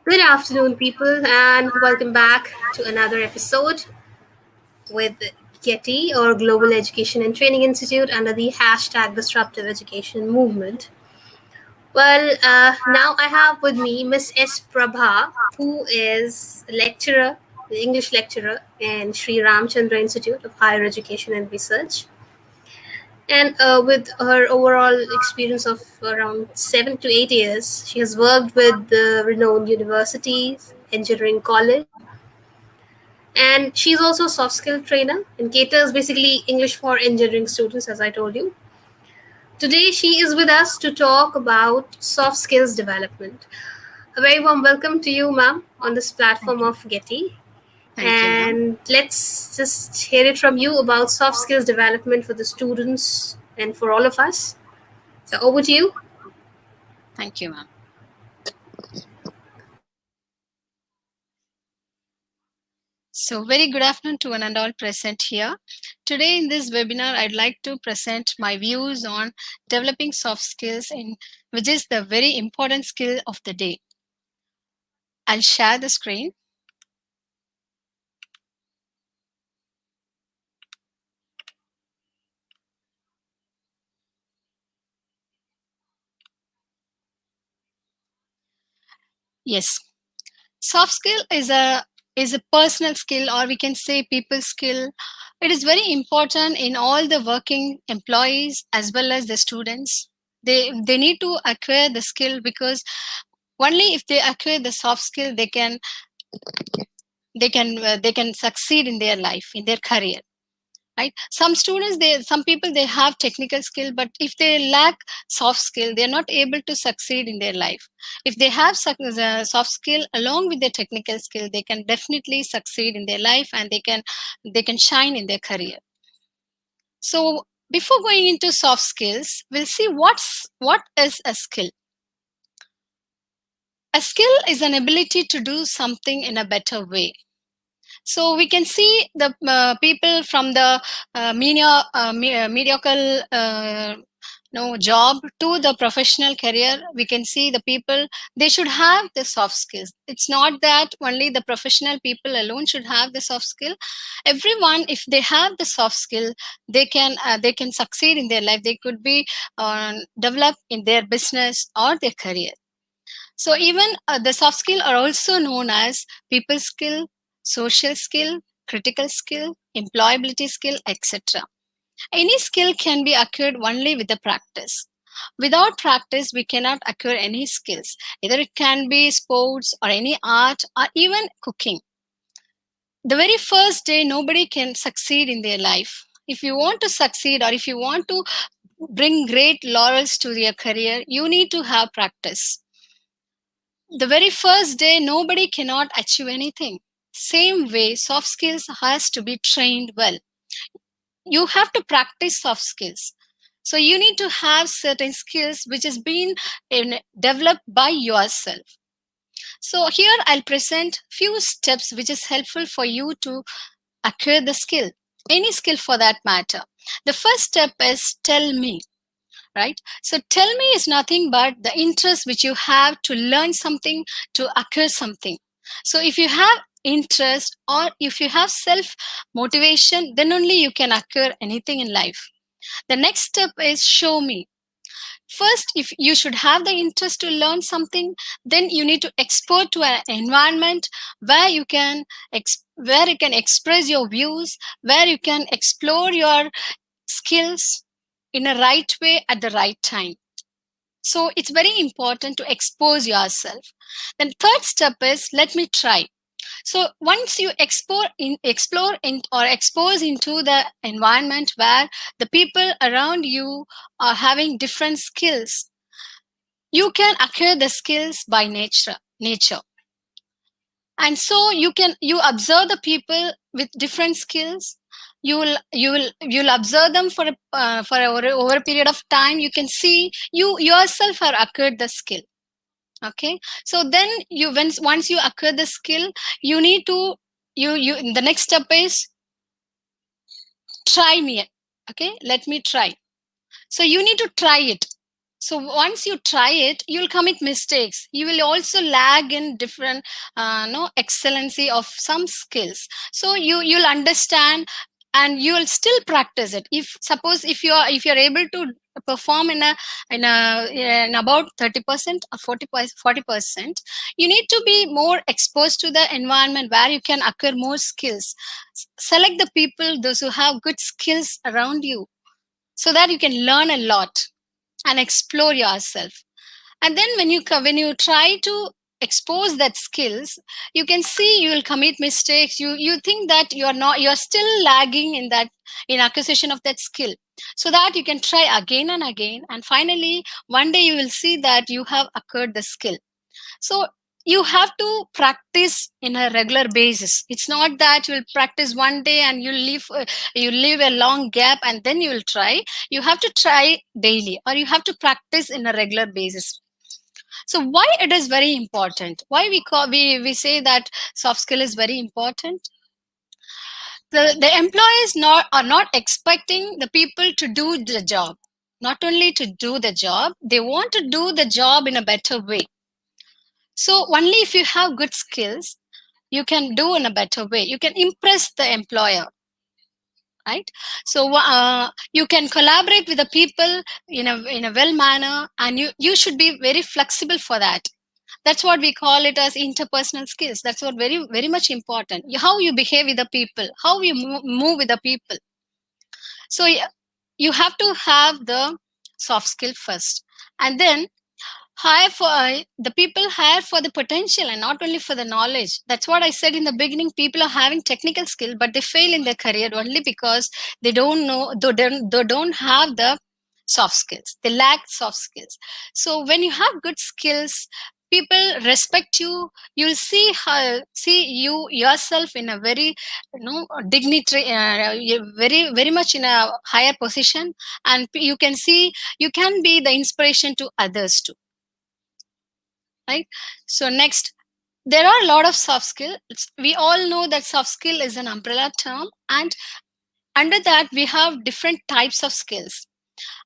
Good afternoon, people, and welcome back to another episode with GETI or Global Education and Training Institute under the hashtag Disruptive Education Movement. Now I have with me Miss S. Prabha, who is a lecturer, the English lecturer in Sri Ramchandra Institute of Higher Education and Research. And with her overall experience of around 7 to 8 years, she has worked with the renowned universities, engineering college, and she's also a soft skill trainer and caters basically English for engineering students, as I told you. Today, she is with us to talk about soft skills development. A very warm welcome to you, ma'am, on this platform Thank you. of Getty. Thank you, ma'am. And let's just hear it from you about soft skills development for the students and for all of us. So, over to you. Thank you, ma'am. So, very good afternoon to one and all present here. Today in this webinar, I'd like to present my views on developing soft skills, which is the very important skill of the day. I'll share the screen. Yes, soft skill is a personal skill, or we can say people skill. It is very important in all the working employees as well as the students. They need to acquire the skill, because only if they acquire the soft skill they can succeed in their life, in their career, right? Some people, they have technical skill, but if they lack soft skill, they're not able to succeed in their life. If they have soft skill along with their technical skill, they can definitely succeed in their life, and they can shine in their career. So before going into soft skills, we'll see what is a skill. A skill is an ability to do something in a better way. So we can see the people from the mediocre no job to the professional career. We can see the people, they should have the soft skills. It's not that only the professional people alone should have the soft skill. Everyone, if they have the soft skill, they can succeed in their life. They could be developed in their business or their career. So even the soft skill are also known as people skill, social skill, critical skill, employability skill, etc. Any skill can be acquired only with the practice. Without practice, we cannot acquire any skills. Either it can be sports or any art or even cooking. The very first day, nobody can succeed in their life. If you want to succeed, or if you want to bring great laurels to your career, you need to have practice. The very first day, nobody cannot achieve anything. Same way, soft skills has to be trained well. You have to practice soft skills. So you need to have certain skills which has been developed by yourself. So here I'll present few steps which is helpful for you to acquire the skill, any skill for that matter. The first step is tell me. Right? So tell me is nothing but the interest which you have to learn something, to acquire something. So if you have interest, or if you have self motivation, then only you can acquire anything in life. The next step is show me. First, if you should have the interest to learn something, then you need to export to an environment where where you can express your views, where you can explore your skills in a right way at the right time. So it's very important to expose yourself. Then third step is let me try. So once you explore in, or expose into the environment where the people around you are having different skills, you can acquire the skills by nature. And so you observe the people with different skills. You'll observe them over a period of time. You can see you yourself have acquired the skill. Okay, so then once you acquire the skill, you need to you the next step is try me. Okay, let me try. So you need to try it. So once you try it, you'll commit mistakes. You will also lag in different no excellency of some skills. So you'll understand, and you will still practice it. If suppose if you're able to perform in about 30% or 40%, you need to be more exposed to the environment where you can acquire more skills. Select the people, those who have good skills around you, so that you can learn a lot and explore yourself. And then when you try to expose that skills, you can see you will commit mistakes. You think that you're still lagging in that, in acquisition of that skill, so that you can try again and again, and finally one day you will see that you have acquired the skill. So you have to practice in a regular basis. It's not that you'll practice one day and you leave a long gap and then you will try. You have to try daily, or you have to practice in a regular basis. So why it is very important, why we say that soft skill is very important. The employees are not expecting the people to do the job. Not only to do the job, they want to do the job in a better way. So only if you have good skills, you can do in a better way. You can impress the employer, right? So you can collaborate with the people in a well manner, and you should be very flexible for that. That's what we call it as interpersonal skills. That's what very much important. How you behave with the people, how you move with the people. So you have to have the soft skill first, and then hire for the people hire for the potential and not only for the knowledge. That's what I said in the beginning. People are having technical skill, but they fail in their career only because they don't know, they don't have the soft skills. They lack soft skills. So when you have good skills, people respect you. You'll see you yourself in a very dignitary, very much in a higher position, and you can see you can be the inspiration to others too, right? So next, there are a lot of soft skills. We all know that soft skill is an umbrella term, and under that we have different types of skills.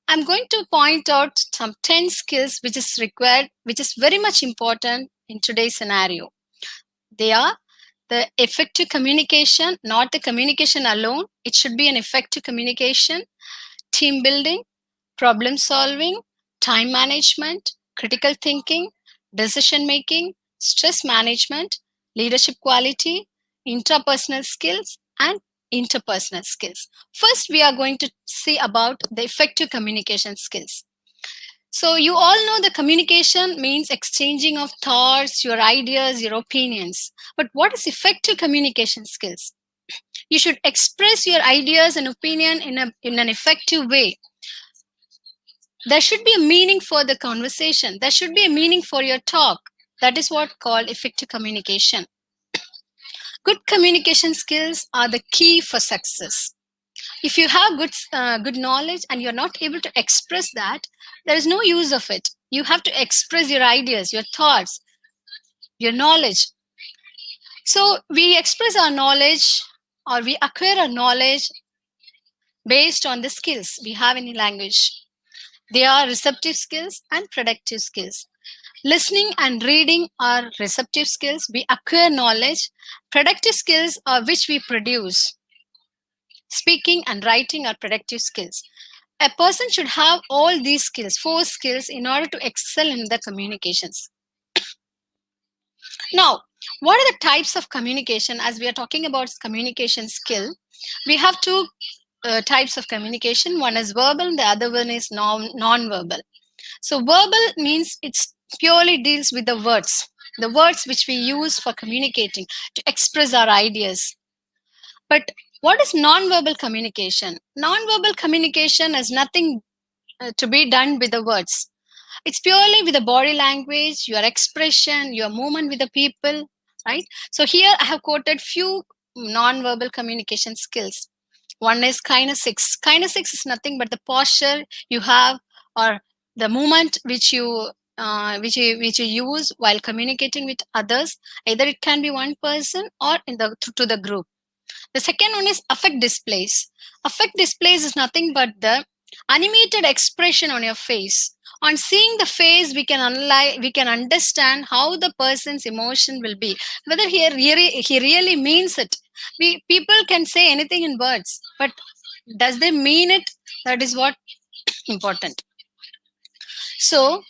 I'm going to point out some 10 skills which is required, which is very much important in today's scenario. They are the effective communication, not the communication alone. It should be an effective communication, team building, problem solving, time management, critical thinking, decision making, stress management, leadership quality, intrapersonal skills, and interpersonal skills. First, we are going to see about the effective communication skills. So, you all know the communication means exchanging of thoughts, your ideas, your opinions. But what is effective communication skills? You should express your ideas and opinion in an effective way. There should be a meaning for the conversation. There should be a meaning for your talk. That is what called effective communication. Good communication skills are the key for success. If you have good knowledge and you're not able to express that, there is no use of it. You have to express your ideas, your thoughts, your knowledge. So we express our knowledge, or we acquire our knowledge based on the skills we have in language. They are receptive skills and productive skills. Listening and reading are receptive skills. We acquire knowledge. Productive skills are which we produce. Speaking and writing are productive skills. A person should have all these skills, 4 skills, in order to excel in the communications. Now, what are the types of communication? As we are talking about communication skill, we have 2 types of communication. One is verbal, the other one is non-verbal. So verbal means it's purely deals with the words which we use for communicating, to express our ideas. But what is non-verbal communication? Non-verbal communication is nothing to be done with the words. It's purely with the body language, your expression, your movement with the people, right? So here I have quoted few non-verbal communication skills. One is kinesics. Kinesics is nothing but the posture you have, or the movement which you use while communicating with others. Either it can be one person or to the group. The second one is affect displays. Affect displays is nothing but the animated expression on your face. On seeing the face, we can understand how the person's emotion will be, whether he really means it. People can say anything in words, but does they mean it? That is what important. So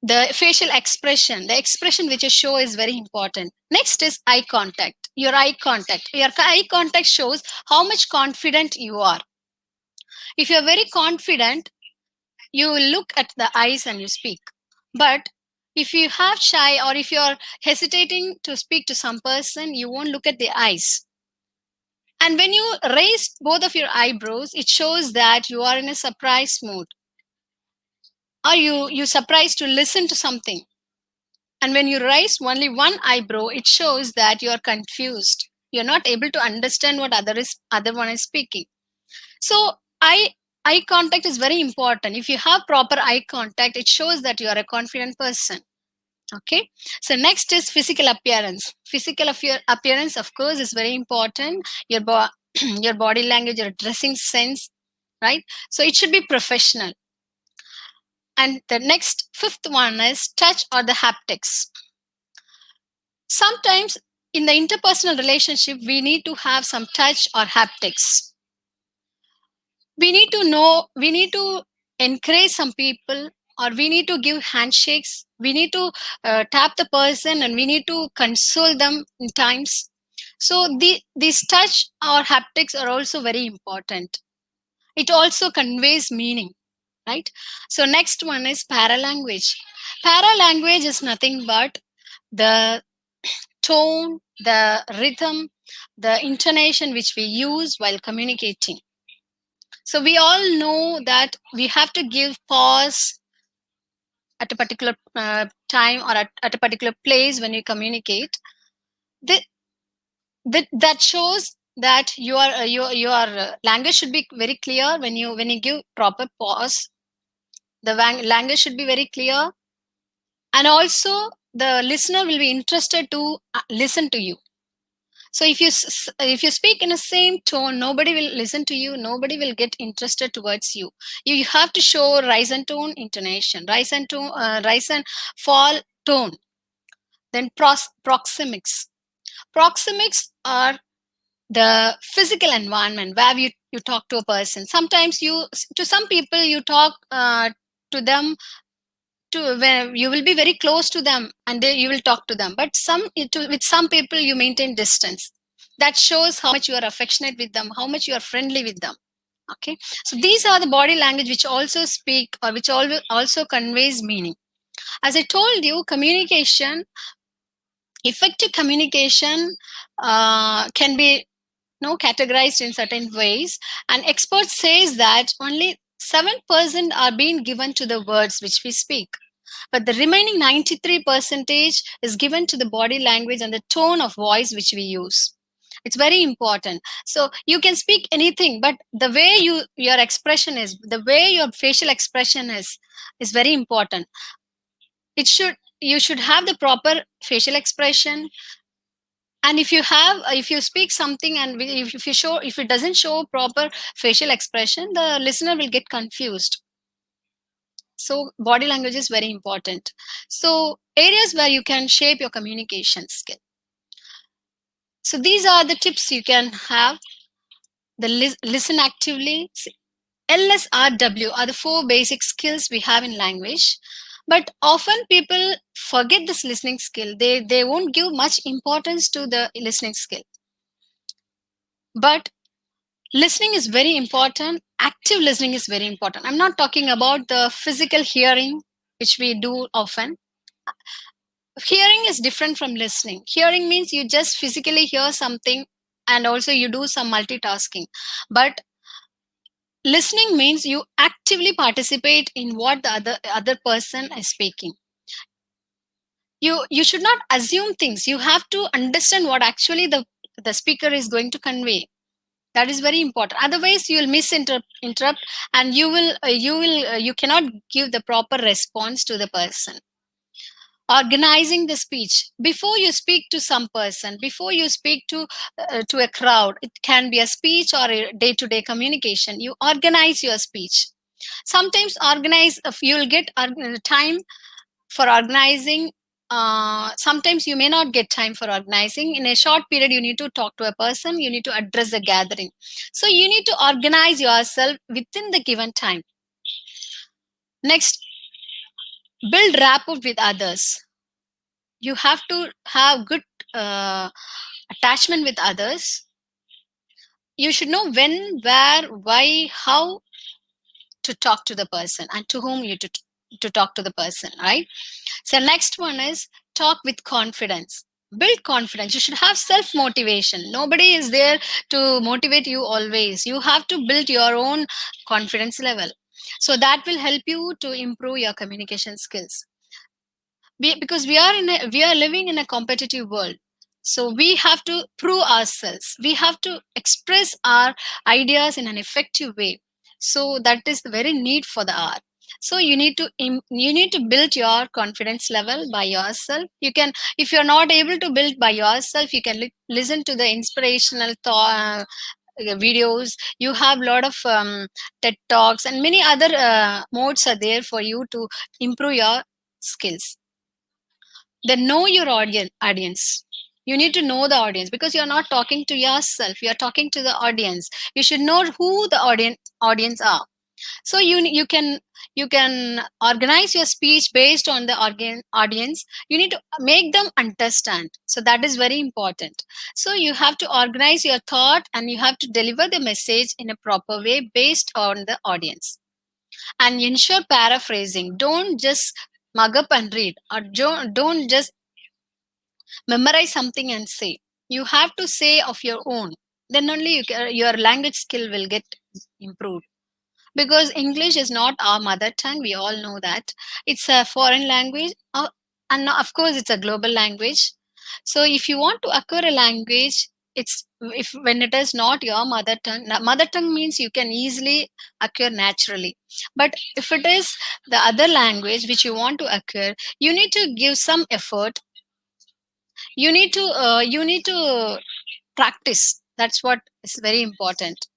the facial expression, the expression which you show is very important. Next is eye contact. Your eye contact shows how much confident you are. If you're very confident, you will look at the eyes and you speak. But if you have shy, or if you're hesitating to speak to some person, you won't look at the eyes. And when you raise both of your eyebrows, it shows that you are in a surprise mood. Or you surprised to listen to something. And when you raise only one eyebrow, it shows that you are confused. You're not able to understand what other one is speaking. So eye contact is very important. If you have proper eye contact, it shows that you are a confident person. Okay. So next is physical appearance. Appearance, of course, is very important. Your body language, your dressing sense, right? So it should be professional. And the next fifth one is touch or the haptics. Sometimes in the interpersonal relationship, we need to have some touch or haptics. We need to encourage some people, or we need to give handshakes. We need to tap the person, and we need to console them in times. So these touch or haptics are also very important. It also conveys meaning, right? So next one is paralanguage. Paralanguage is nothing but the tone, the rhythm, the intonation which we use while communicating. So we all know that we have to give pause at a particular time, or at a particular place when you communicate. That, that shows that your language should be very clear. When you give proper pause, the language should be very clear, and also the listener will be interested to listen to you. So if you speak in the same tone, nobody will listen to you. Nobody will get interested towards you. You have to show rise and tone intonation, rise and fall tone. Then proxemics. Proxemics are the physical environment where you talk to a person. Sometimes to some people you talk to them, to where you will be very close to them, and you will talk to them. But with some people you maintain distance. That shows how much you are affectionate with them, how much you are friendly with them. Okay, so these are the body language which also speak, or which also conveys meaning. As I told you, effective communication can be categorized in certain ways, and experts says that only 7% are being given to the words which we speak, but the remaining 93% is given to the body language and the tone of voice which we use. It's very important. So you can speak anything, but the way your expression is, the way your facial expression is very important. You should have the proper facial expression. And if you speak something, and if it doesn't show proper facial expression, the listener will get confused. So body language is very important. So areas where you can shape your communication skill. So these are the tips you can have. The listen actively. LSRW are the 4 basic skills we have in language. But often people forget this listening skill. They won't give much importance to the listening skill. But listening is very important. Active listening is very important. I'm not talking about the physical hearing, which we do often. Hearing is different from listening. Hearing means you just physically hear something, and also you do some multitasking. But listening means you actively participate in what the other person is speaking. You should not assume things. You have to understand what actually the speaker is going to convey. That is very important. Otherwise you will misinterrupt, and you cannot give the proper response to the person. organizing the speech. Before you speak to some person, before you speak to a crowd, it can be a speech or a day-to-day communication, you organize your speech. Sometimes organize, if you'll get time for organizing. Sometimes you may not get time for organizing. In a short period, you need to talk to a person, you need to address the gathering. So you need to organize yourself within the given time. Next, build rapport with others. You have to have good uh, attachment with others. You should know when, where, why, how to talk to the person and to whom to talk to the person, right? So next one is talk with confidence. Build confidence. You should have self motivation. Nobody is there to motivate you always. You have to build your own confidence level. So that will help you to improve your communication skills. Because we are living in a competitive world, so we have to prove ourselves, we have to express our ideas in an effective way. So that is the very need for the hour. So you need to you need to build your confidence level by yourself. You can, if you're not able to build by yourself, you can listen to the inspirational videos. You have a lot of TED talks and many other modes are there for you to improve your skills. Then know your audience. You need to know the audience, because you're not talking to yourself, you're talking to the audience. You should know who the audience are. So you can organize your speech based on the audience. You need to make them understand, so that is very important. So you have to organize your thought and you have to deliver the message in a proper way based on the audience. And ensure paraphrasing. Don't just mug up and read, or don't just memorize something and say. You have to say of your own. Then only your language skill will get improved. Because English is not our mother tongue, we all know that. It's a foreign language, and of course it's a global language. So if you want to acquire a language, it's, if when it is not your mother tongue, mother tongue means you can easily acquire naturally. But if it is the other language which you want to acquire, you need to give some effort. You need to practice. That's what is very important.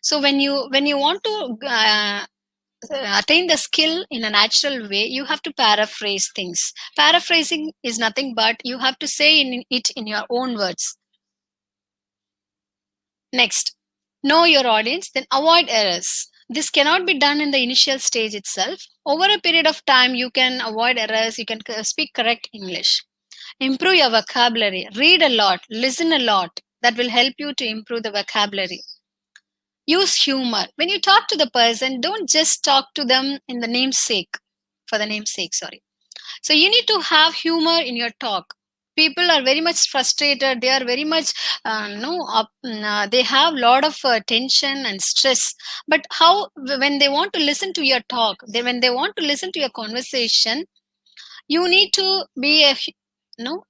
So when you want to attain the skill in a natural way, you have to paraphrase things. Paraphrasing is nothing but you have to say it in your own words. Next, know your audience, then avoid errors. This cannot be done in the initial stage itself. Over a period of time, you can avoid errors, you can speak correct English. Improve your vocabulary. Read a lot, listen a lot. That will help you to improve the vocabulary. Use humor. When you talk to the person, don't just talk to them in the namesake, for the namesake, sorry. So you need to have humor in your talk. People are very much frustrated. They are very much, they have a lot of tension and stress. But how, when they want to listen to your talk, when they want to listen to your conversation, you need to be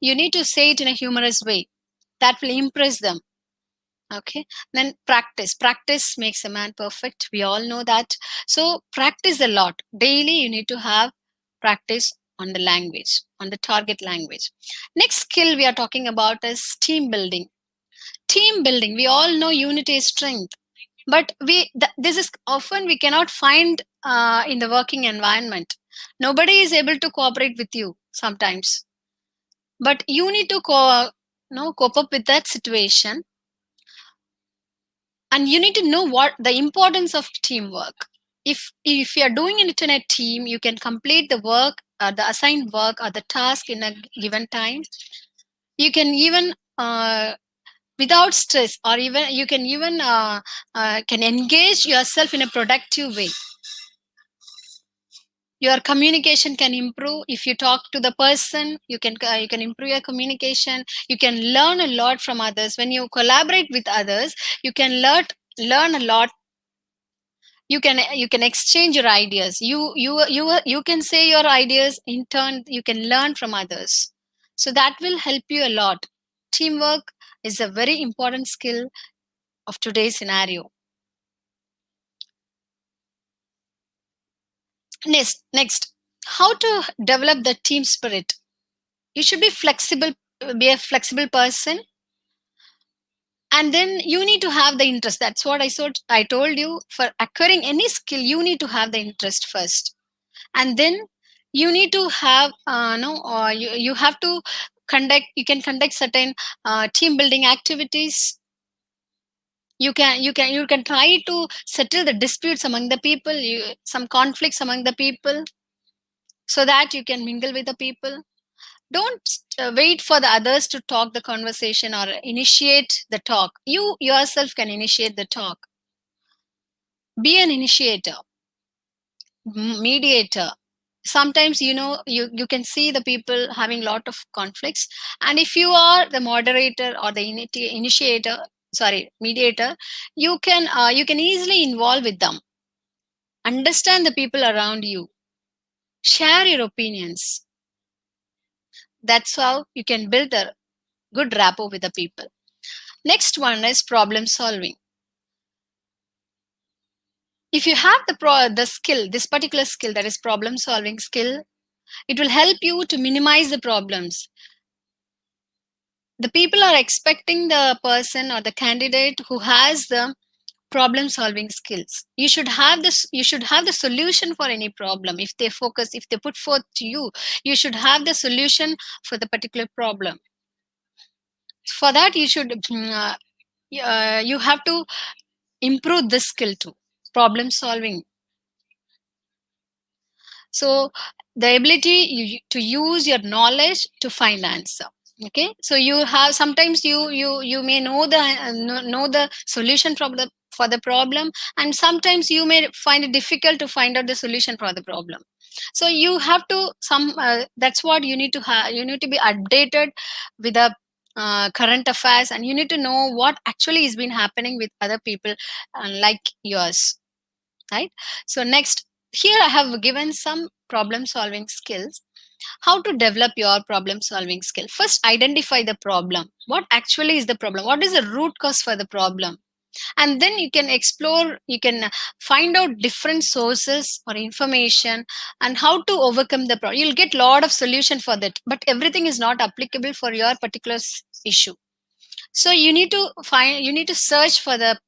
you need to say it in a humorous way. That will impress them. Okay. Then practice makes a man perfect, we all know that. So practice a lot daily. You need to have practice on the language, on the target language. Next skill we are talking about is team building. We all know unity is strength, but this is often we cannot find in the working environment. Nobody is able to cooperate with you sometimes, but you need to cope up with that situation. And you need to know what the importance of teamwork. If you are doing it in a team, you can complete the work, the assigned work or the task in a given time. You can even without stress, or even you can even can engage yourself in a productive way. Your communication can improve. If you talk to the person, you can improve your communication. You can learn a lot from others. When you collaborate with others, you can learn a lot. You can exchange your ideas. You can say your ideas. In turn, you can learn from others. So that will help you a lot. Teamwork is a very important skill of today's scenario. Next, how to develop the team spirit. You should be flexible, be a flexible person. And then you need to have the interest. That's what I told you. For acquiring any skill, you need to have the interest first. And then you need to have no you have to conduct, you can conduct certain team building activities. You can try to settle the disputes among the people, some conflicts among the people, so that you can mingle with the people. Don't wait for the others to talk the conversation or initiate the talk. You yourself can initiate the talk. Be an initiator, mediator. Sometimes, you can see the people having lot of conflicts, and if you are the moderator or the initiator, sorry, mediator, you can easily involve with them, understand the people around you, share your opinions. That's how you can build a good rapport with the people. Next one is problem solving. If you have the skill, this particular skill, that is problem solving skill, it will help you to minimize the problems. The people are expecting the person or the candidate who has the problem solving skills. You should have the solution for any problem. If they put forth to you, you should have the solution for the particular problem. For that, you have to improve this skill too, problem solving. So the ability to use your knowledge to find answer. Okay, so you have, sometimes you may know the solution for the problem, and sometimes you may find it difficult to find out the solution for the problem. So you have to that's what you need to have. You need to be updated with the current affairs, and you need to know what actually has been happening with other people like yours, right? So next, here I have given some problem solving skills. How to develop your problem solving skill? First, identify the problem. What actually is the problem? What is the root cause for the problem? And then you can explore, you can find out different sources or information and how to overcome the problem. You'll get a lot of solution for that, but everything is not applicable for your particular issue. So you need to search for the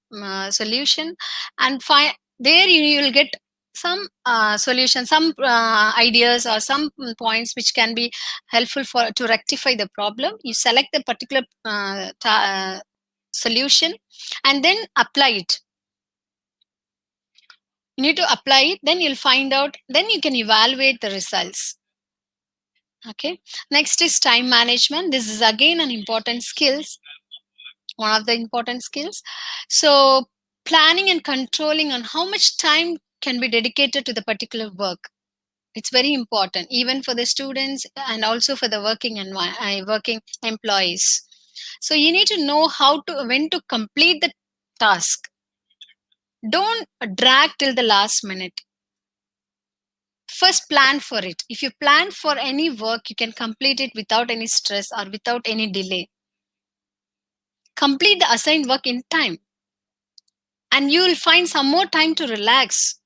solution, and find there. You will get some solution, some ideas, or some points which can be helpful for to rectify the problem. You select the particular solution, and then apply it. You need to apply it, then you'll find out, then you can evaluate the results. Okay, next is time management. This is again an important skills, one of the important skills. So planning and controlling on how much time can be dedicated to the particular work, it's very important, even for the students and also for the working employees. So you need to know when to complete the task. Don't drag till the last minute. First, plan for it. If you plan for any work, you can complete it without any stress or without any delay. Complete the assigned work in time, and you will find some more time to relax.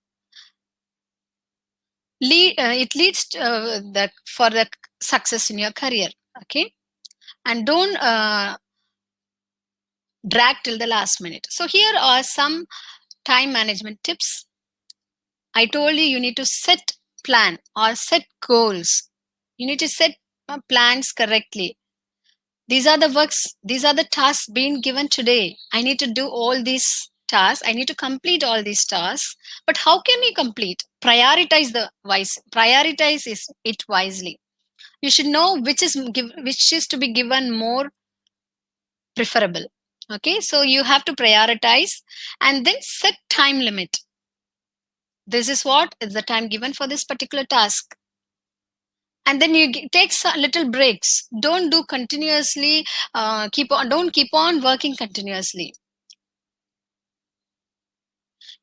It leads to, for the success in your career. Okay, and don't drag till the last minute. So here are some time management tips. I told you need to set plan or set goals. You need to set plans correctly. These are the works, these are the tasks being given today. I need to do all these tasks. I need to complete all these tasks. But how can we complete? Prioritize it wisely. You should know which is to be given more preferable. Okay, so you have to prioritize and then set time limit. This is what is the time given for this particular task. And then you take some little breaks. Don't do continuously. Don't keep on working continuously.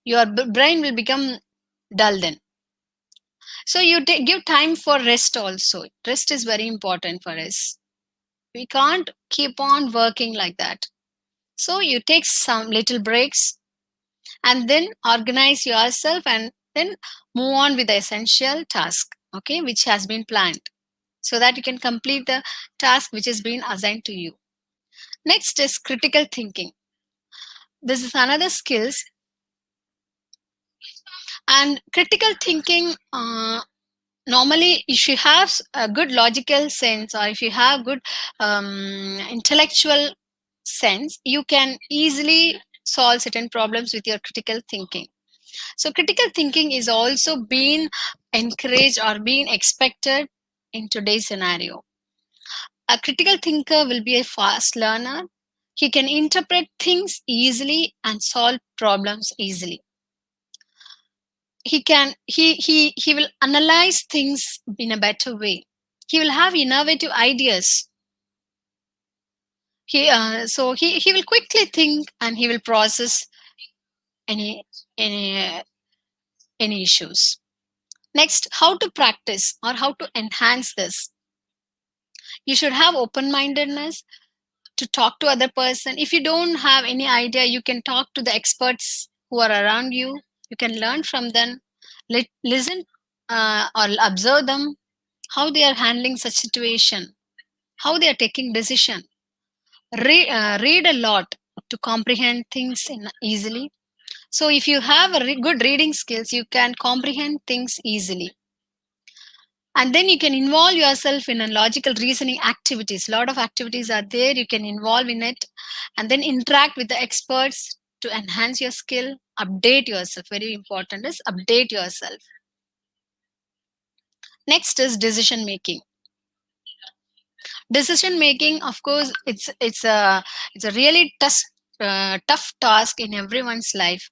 Your brain will become dull then. So you give time for rest also. Rest is very important for us. We can't keep on working like that. So you take some little breaks and then organize yourself, and then move on with the essential task, okay, which has been planned. so that you can complete the task which has been assigned to you. Next is critical thinking. This is another skills. And critical thinking, normally if you have a good logical sense, or if you have good intellectual sense, you can easily solve certain problems with your critical thinking. So critical thinking is also being encouraged or being expected in today's scenario. A critical thinker will be a fast learner. He can interpret things easily and solve problems easily. He will analyze things in a better way. He will have innovative ideas. He will quickly think, and he will process any any any issues. Next, how to practice or how to enhance this. You should have open mindedness to talk to other person. If you don't have any idea, you can talk to the experts who are around you. You can learn from them. Listen, or observe them, how they are handling such situation, how they are taking decision. Read a lot to comprehend things easily. So if you have a good reading skills, you can comprehend things easily. And then you can involve yourself in a logical reasoning activities. A lot of activities are there, you can involve in it. And then interact with the experts to enhance your skill. Update yourself, very important is update yourself. Next is decision making. Decision making, of course, it's a really tough task in everyone's life.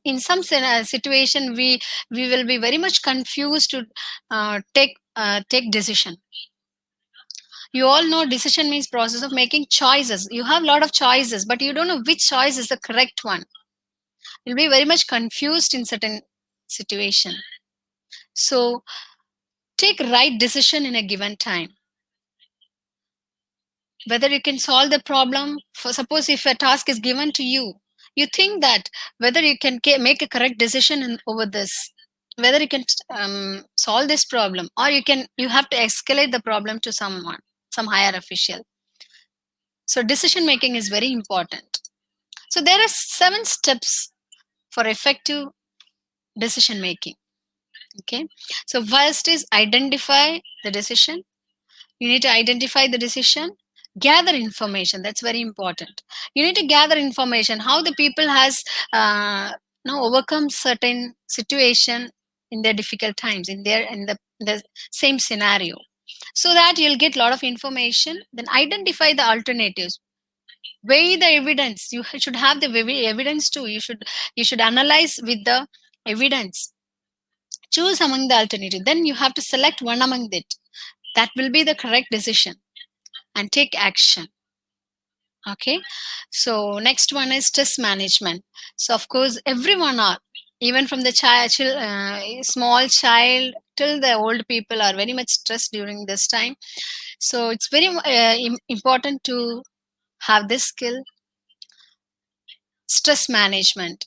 In some situation, we will be very much confused to take decision. You all know decision means process of making choices. You have a lot of choices, but you don't know which choice is the correct one. You'll be very much confused in certain situation. So take right decision in a given time. Whether you can solve the problem, for suppose if a task is given to you, you think that whether you can make a correct decision over this, whether you can solve this problem, or you have to escalate the problem to someone, some higher official. So decision making is very important. So there are 7 steps for effective decision making. Okay, so first is identify the decision. You need to identify the decision. Gather information, that's very important. You need to gather information how the people has overcome certain situation in their difficult times, in the same scenario, so that you'll get a lot of information. Then identify the alternatives. Weigh the evidence. You should have the evidence too. You should analyze with the evidence. Choose among the alternative. Then you have to select one among it. That will be the correct decision, and take action. Okay. So next one is stress management. So of course, everyone are, even from the small child till the old people, are very much stressed during this time. So it's very important to have this skill. Stress management.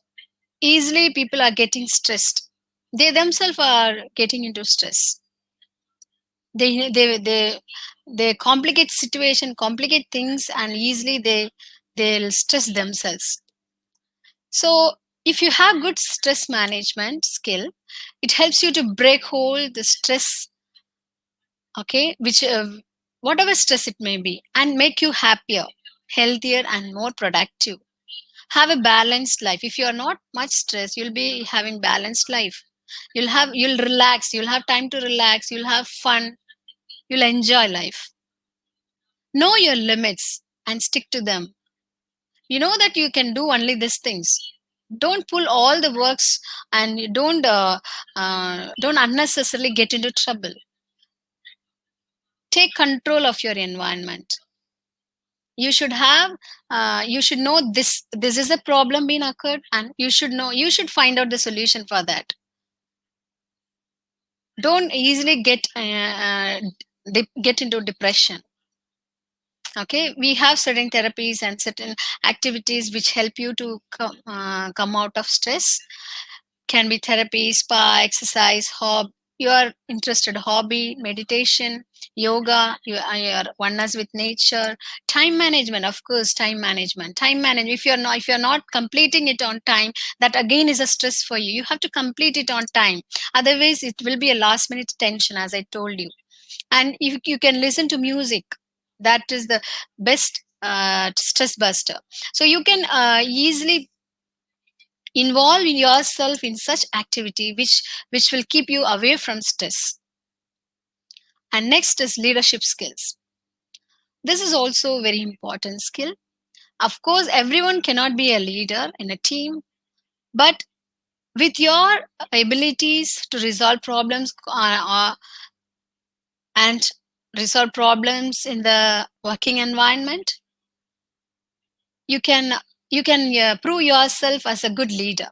Easily people are getting stressed. They themselves are getting into stress. They complicate situation, complicate things, and easily they'll stress themselves. So if you have good stress management skill, it helps you to break hold the stress, okay, which whatever stress it may be, and make you happier, healthier, and more productive. Have a balanced life. If you are not much stressed, you'll be having balanced life. You'll relax, you'll have time to relax, you'll have fun, you'll enjoy life. Know your limits and stick to them. You know that you can do only these things. Don't pull all the works, and you don't unnecessarily get into trouble. Take control of your environment. You should know this is a problem being occurred, and you should find out the solution for that. Don't easily get into depression. Okay, we have certain therapies and certain activities which help you to come out of stress. Can be therapy, spa, exercise, your interested hobby, meditation, yoga, your oneness with nature, time management, of course, time management. If you're not completing it on time, that again is a stress for you. You have to complete it on time. Otherwise, it will be a last minute tension, as I told you. And if you can listen to music, that is the best stress buster. So you can easily involve yourself in such activity which will keep you away from stress. And next is leadership skills. This is also a very important skill. Of course, everyone cannot be a leader in a team, but with your abilities to resolve problems and resolve problems in the working environment, you can prove yourself as a good leader.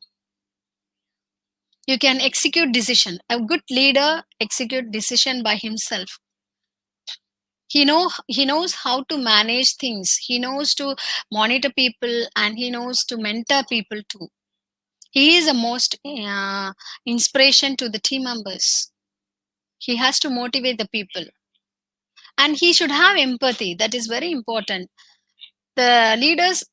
You can execute decision. A good leader execute decision by himself. He knows how to manage things. He knows to monitor people, and he knows to mentor people too. He is the most inspiration to the team members. He has to motivate the people, and he should have empathy. That is very important. The leaders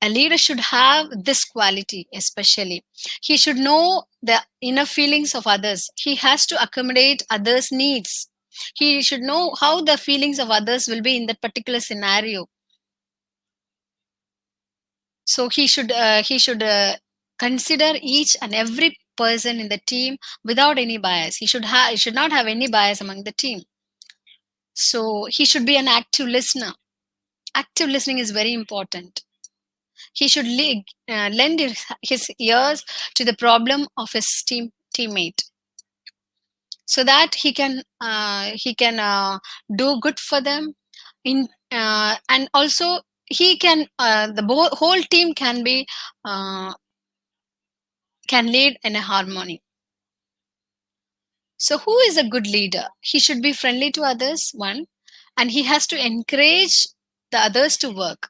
A leader should have this quality, especially. He should know the inner feelings of others. He has to accommodate others' needs. He should know how the feelings of others will be in that particular scenario. So he should consider each and every person in the team without any bias. He should not have any bias among the team. So he should be an active listener. Active listening is very important. He should lend his ears to the problem of his teammate, so that he can do good for them. And also he can the whole team uh, can lead in a harmony. So who is a good leader? He should be friendly to others, one, and he has to encourage the others to work.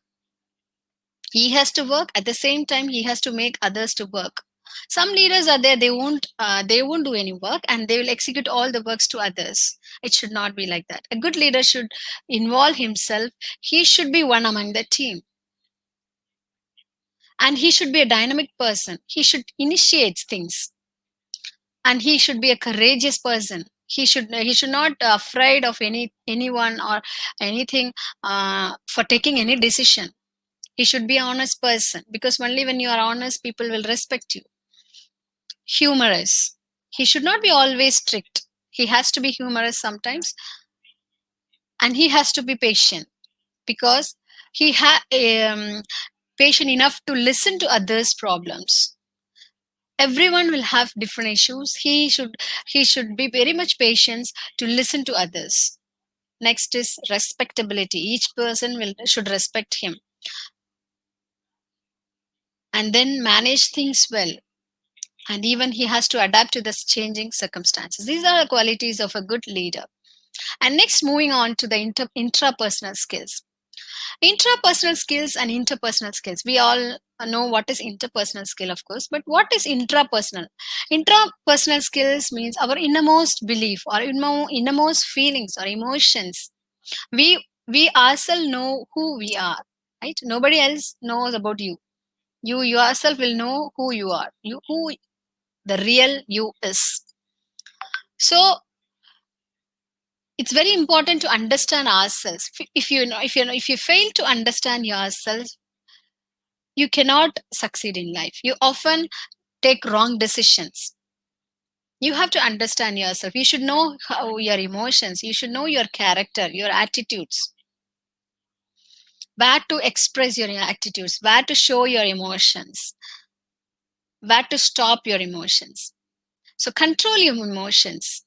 He has to work at the same time. He has to make others to work. Some leaders are there, they won't do any work, and they will execute all the works to others. It should not be like that. A good leader should involve himself. He should be one among the team, and he should be a dynamic person. He should initiate things, and he should be a courageous person. He should not afraid of anyone or anything for taking any decision. He should be an honest person, because only when you are honest, people will respect you. Humorous. He should not be always strict. He has to be humorous sometimes, and he has to be patient, because he patient enough to listen to others' problems. Everyone will have different issues. He should be very much patient to listen to others. Next is respectability. Each person should respect him, and then manage things well. And even he has to adapt to the changing circumstances. These are the qualities of a good leader. And next, moving on to the intrapersonal skills. Intrapersonal skills and interpersonal skills. We all know what is interpersonal skill, of course, but what is intrapersonal? Intrapersonal skills means our innermost belief or innermost feelings or emotions. We ourselves know who we are, right? Nobody else knows about you. You yourself will know who you are. Who the real you is. So it's very important to understand ourselves. If you fail to understand yourself, you cannot succeed in life. You often take wrong decisions. You have to understand yourself. You should know how your emotions, you should know your character, your attitudes, where to express your attitudes, where to show your emotions, where to stop your emotions. So control your emotions.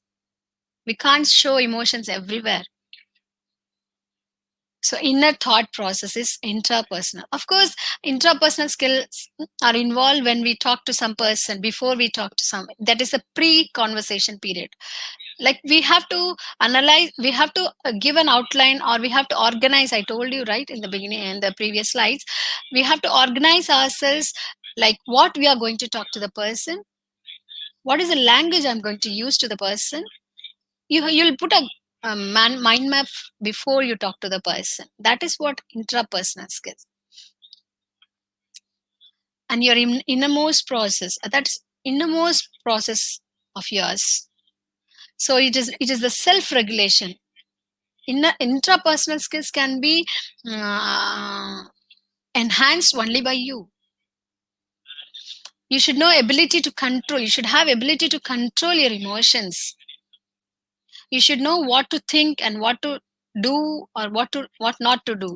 We can't show emotions everywhere. So inner thought process is interpersonal. Of course, interpersonal skills are involved when we talk to some person, before we talk to some. That is a pre-conversation period. Like we have to analyze, we have to give an outline, or we have to organize. I told you right in the beginning, in the previous slides, we have to organize ourselves, like what we are going to talk to the person, What is the language I'm going to use to the person? You'll put a mind map before you talk to the person. That is what intrapersonal skills. And your innermost process, that's innermost process of yours. So it is the self-regulation. Intrapersonal skills can be uh, enhanced only by you. You should know ability to control. You should have ability to control your emotions. You should know what to think and what to do, or what not to do.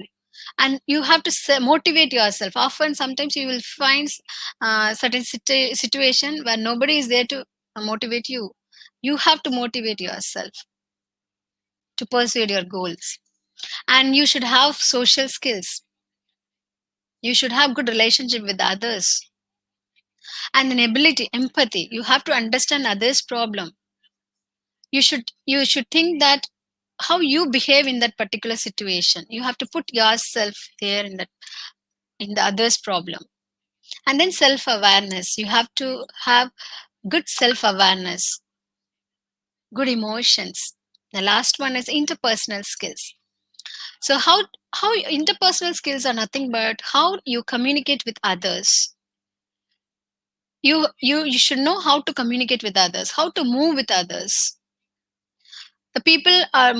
And you have to motivate yourself. Often sometimes you will find certain situation where nobody is there to motivate you. You have to motivate yourself to pursue your goals. And you should have social skills. You should have good relationship with others, and an ability, empathy. You have to understand others problem. You should think that how you behave in that particular situation. You have to put yourself there in the other's problem. And then self awareness. You have to have good self awareness, good emotions. The last one is interpersonal skills. So how interpersonal skills are nothing but how you communicate with others. You should know how to communicate with others, how to move with others. The people are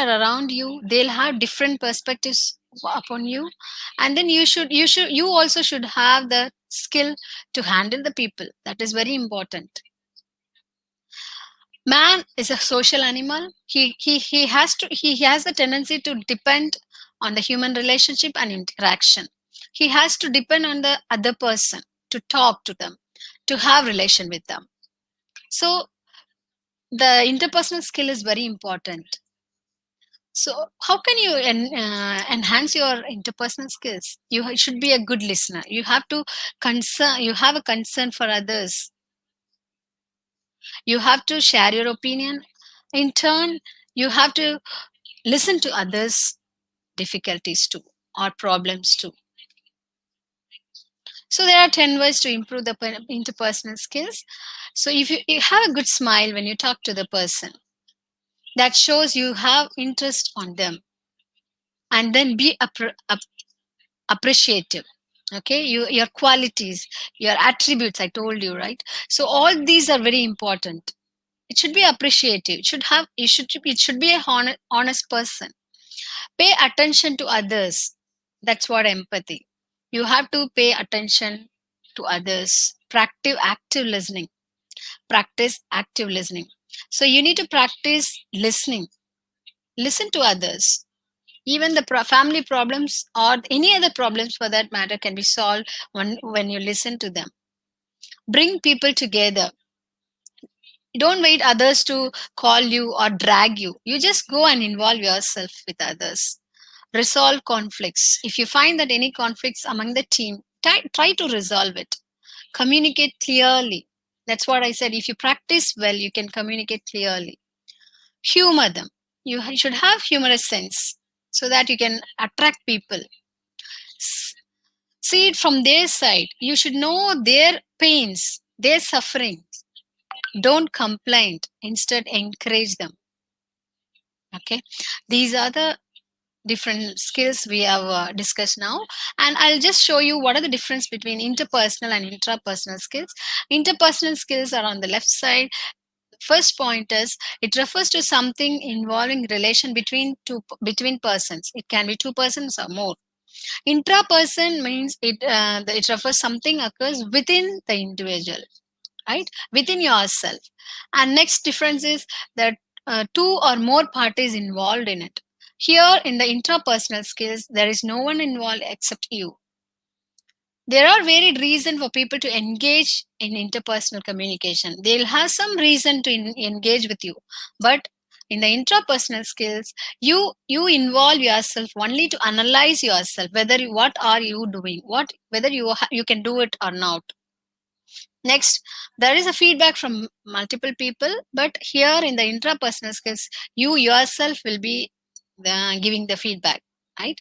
around you. They'll have different perspectives upon you. And then you also should have the skill to handle the people. That is very important. Man is a social animal. He has the tendency to depend on the human relationship and interaction. He has to depend on the other person to talk to them, to have relation with them. So the interpersonal skill is very important. So how can you enhance your interpersonal skills? You should be a good listener. You have a concern for others. You have to share your opinion. In turn, you have to listen to others' difficulties too, or problems too. So there are 10 ways to improve the interpersonal skills. So if you have a good smile when you talk to the person, that shows you have interest on them. And then be appreciative. Okay, your qualities, your attributes, I told you, right? So all these are very important. It should be appreciative. It should be a honest person. Pay attention to others. That's what empathy. You have to pay attention to others. Practice active listening. So you need to practice listening. Listen to others. Even the family problems or any other problems for that matter can be solved when you listen to them. Bring people together. Don't wait others to call you or drag you. You just go and involve yourself with others. Resolve conflicts. If you find that any conflicts among the team, try to resolve it. Communicate clearly. That's what I said. If you practice well, you can communicate clearly. Humor them. You should have humorous sense so that you can attract people. See it from their side. You should know their pains, their suffering. Don't complain. Instead, encourage them. Okay. These are the different skills we have discussed now, and I'll just show you what are the difference between interpersonal and intrapersonal skills. Interpersonal skills are on the left side. First point is it refers to something involving relation between persons. It can be two persons or more. Intraperson means it refers something occurs within the individual, right, within yourself. And next difference is that two or more parties involved in it. Here in the intrapersonal skills, there is no one involved except you. There are varied reasons for people to engage in interpersonal communication. They'll have some reason to engage with you, but in the intrapersonal skills, you involve yourself only to analyze yourself, what are you doing, whether you can do it or not. Next, there is a feedback from multiple people, but here in the intrapersonal skills, you yourself will be giving the feedback, right?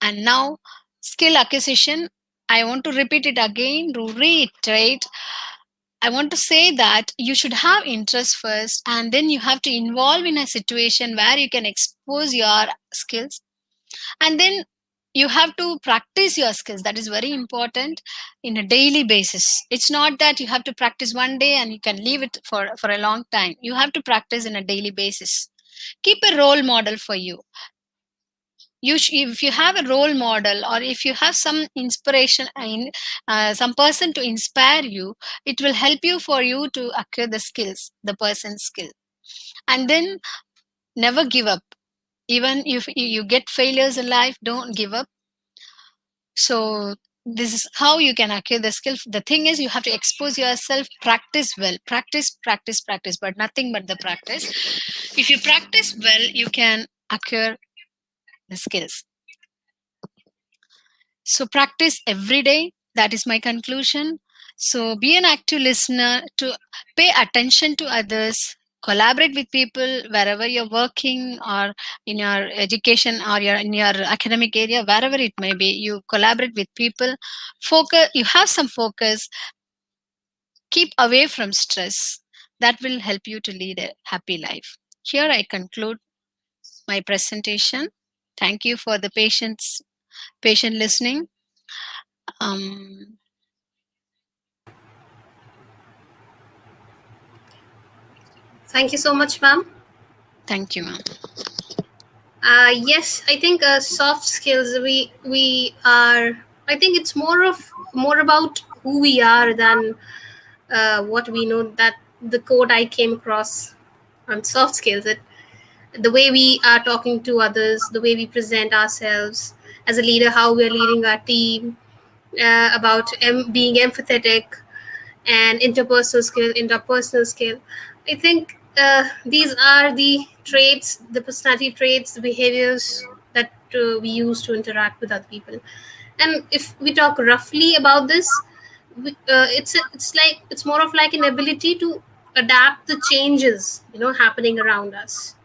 And now, skill acquisition. I want to repeat it again to reiterate. I want to say that you should have interest first, and then you have to involve in a situation where you can expose your skills, and then you have to practice your skills. That is very important in a daily basis. It's not that you have to practice one day and you can leave it for a long time. You have to practice in a daily basis. Keep a role model for you. If you have a role model, or if you have some inspiration in some person to inspire you, it will help you for you to acquire the skills, the person's skill. And then never give up. Even if you get failures in life, don't give up. So this is how you can acquire the skill. The thing is, you have to expose yourself, practice well, practice, but nothing but the practice. If you practice well, you can acquire the skills. So practice every day. That is my conclusion. So be an active listener, to pay attention to others, collaborate with people wherever you're working, or in your education, or you're in your academic area, wherever it may be. You collaborate with people. Focus. You have some focus. Keep away from stress. That will help you to lead a happy life. Here I conclude my presentation. Thank you for the patient listening. Um, Thank you so much, ma'am. Thank you, ma'am. Yes, I think soft skills. We are. I think it's more about who we are than what we know. That the quote I came across on soft skills. The way we are talking to others, the way we present ourselves as a leader, how we are leading our team, about being empathetic, and interpersonal skill. I think these are the traits, the personality traits, the behaviors that we use to interact with other people. And if we talk roughly about this, it's more of like an ability to adapt the changes happening around us,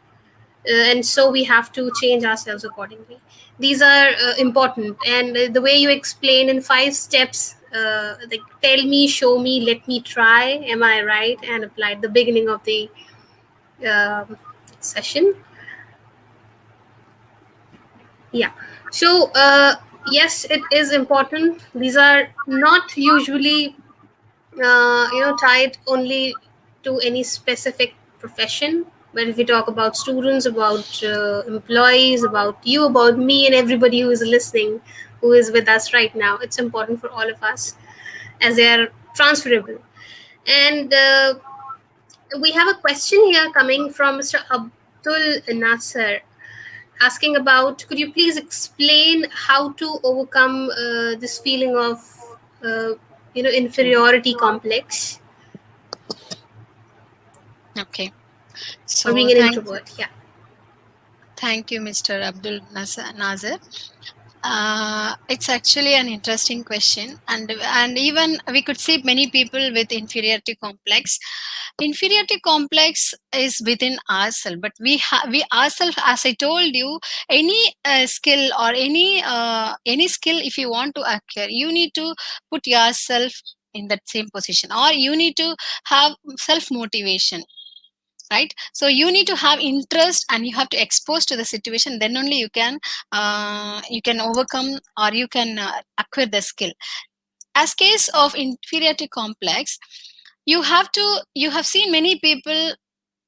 and so we have to change ourselves accordingly. These are important, and the way you explain in 5 steps, like tell me, show me, let me try, am I right, and apply at the beginning of the session. Yeah. So yes, it is important. These are not usually tied only to any specific profession. But if we talk about students, about employees, about you, about me, and everybody who is listening, who is with us right now, it's important for all of us, as they are transferable. And we have a question here coming from Mr. Abdul Nasser, asking about, could you please explain how to overcome this feeling of uh, inferiority complex, Okay. or So being an introvert? Yeah. thank you, Mr. Abdul Nazir. It's actually an interesting question, and even we could see many people with inferiority complex. Inferiority complex is within ourselves, but we ourselves, as I told you, any skill, or any skill, if you want to acquire, you need to put yourself in that same position, or you need to have self motivation, right? So you need to have interest, and you have to expose to the situation, then only you can overcome, or you can acquire the skill. As case of inferiority complex, you have seen many people,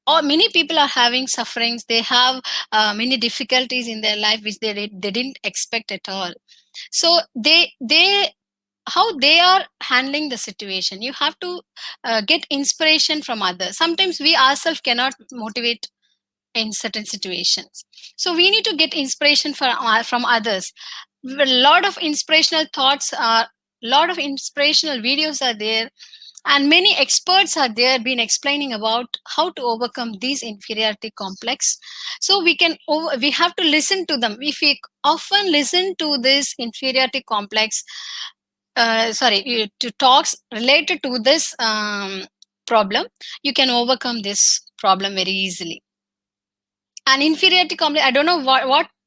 or many people are having sufferings. They have many difficulties in their life which they didn't expect at all. So they how they are handling the situation, you have to get inspiration from others. Sometimes we ourselves cannot motivate in certain situations, so we need to get inspiration from others. A lot of inspirational thoughts are, lot of inspirational videos are there, and many experts are there been explaining about how to overcome these inferiority complex. So we have to listen to them. If we often listen to this inferiority complex, to talks related to this problem, you can overcome this problem very easily. An inferiority complex, I don't know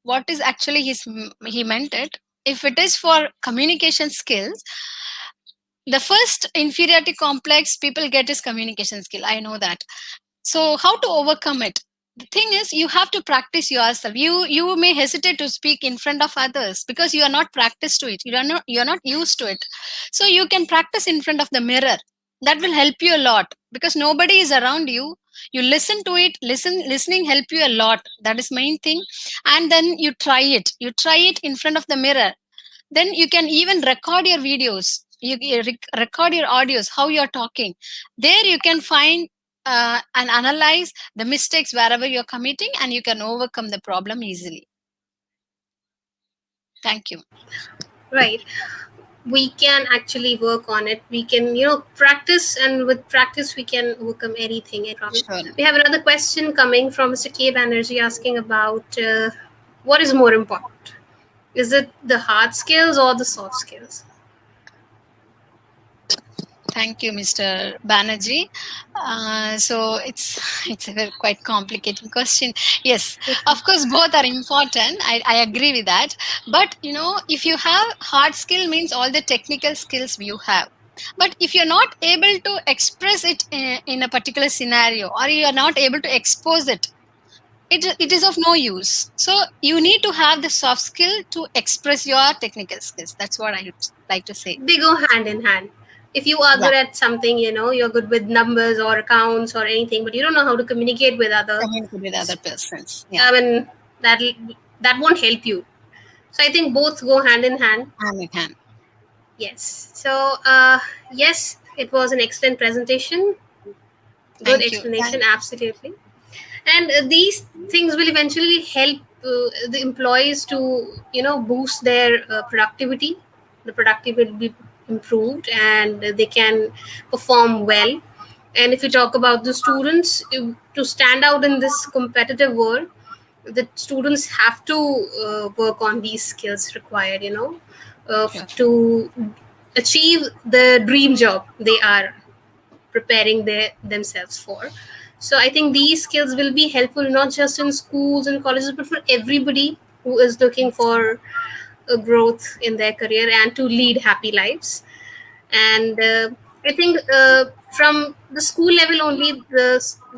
what is actually he meant it. If it is for communication skills, the first inferiority complex people get is communication skill. I know that. So how to overcome it? The thing is, you have to practice yourself. You may hesitate to speak in front of others because you are not practiced to it. You are not used to it. So you can practice in front of the mirror. That will help you a lot because nobody is around you. You listen to it. Listening help you a lot. That is main thing. And then you try it in front of the mirror. Then you can even record your videos. You record your audios, how you're talking. There you can find and analyze the mistakes wherever you're committing, and you can overcome the problem easily. Thank you. Right. We can actually work on it. We can, practice, and with practice, we can overcome anything, any problem. Sure. We have another question coming from Mr. K. Banerjee asking about what is more important? Is it the hard skills or the soft skills? Thank you, Mr. Banerjee. So it's a very quite complicated question. Yes, of course, both are important. I agree with that. But if you have hard skill, means all the technical skills you have. But if you're not able to express it in a particular scenario, or you are not able to expose it, it is of no use. So you need to have the soft skill to express your technical skills. That's what I would like to say. They go hand in hand. If you are Yeah, good at something, you're good with numbers or accounts or anything, but you don't know how to communicate with other, communicate with other persons. Yeah, I mean, that that won't help you. So I think both go hand in hand. hand in hand. Yes. So yes, it was an excellent presentation. Good Thank you. explanation, absolutely. And these things will eventually help the employees to boost their productivity. The productivity will be improved, and they can perform well. And if you talk about the students, to stand out in this competitive world, the students have to work on these skills required, Sure. to achieve the dream job they are preparing themselves for. So I think these skills will be helpful not just in schools and colleges, but for everybody who is looking for a growth in their career and to lead happy lives. And I think from the school level only,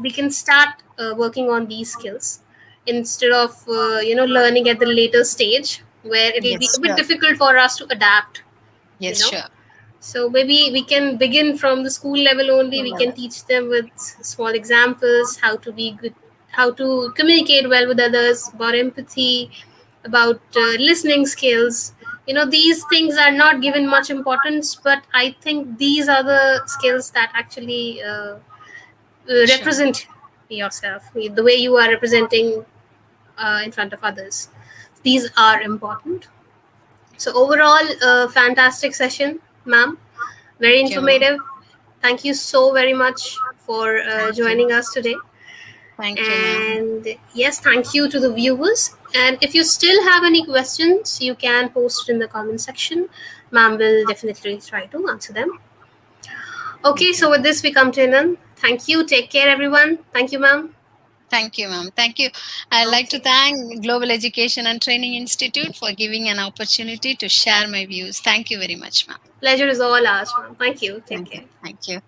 we can start working on these skills instead of learning at the later stage where it will be Yes, a bit sure. difficult for us to adapt. you Yes, know sure. so maybe we can begin from the school level only. We can teach them with small examples how to be good, how to communicate well with others, about empathy, about listening skills. These things are not given much importance, but I think these are the skills that actually Sure. represent yourself, the way you are representing in front of others. These are important. So overall, fantastic session, ma'am. Very Thank you. informative. Thank you so very much for Thank you. joining us today. Thank you, ma'am. And yes, thank you to the viewers. And if you still have any questions, you can post it in the comment section. Ma'am will definitely try to answer them. Okay, Okay. so with this, we come to an end. Thank you. Take care, everyone. Thank you, ma'am. Thank you, ma'am. Thank you. I'd like to Okay. thank Global Education and Training Institute for giving an opportunity to share my views. Thank you very much, ma'am. Pleasure is all ours, ma'am. Thank you. Take Thank you. care. Thank you.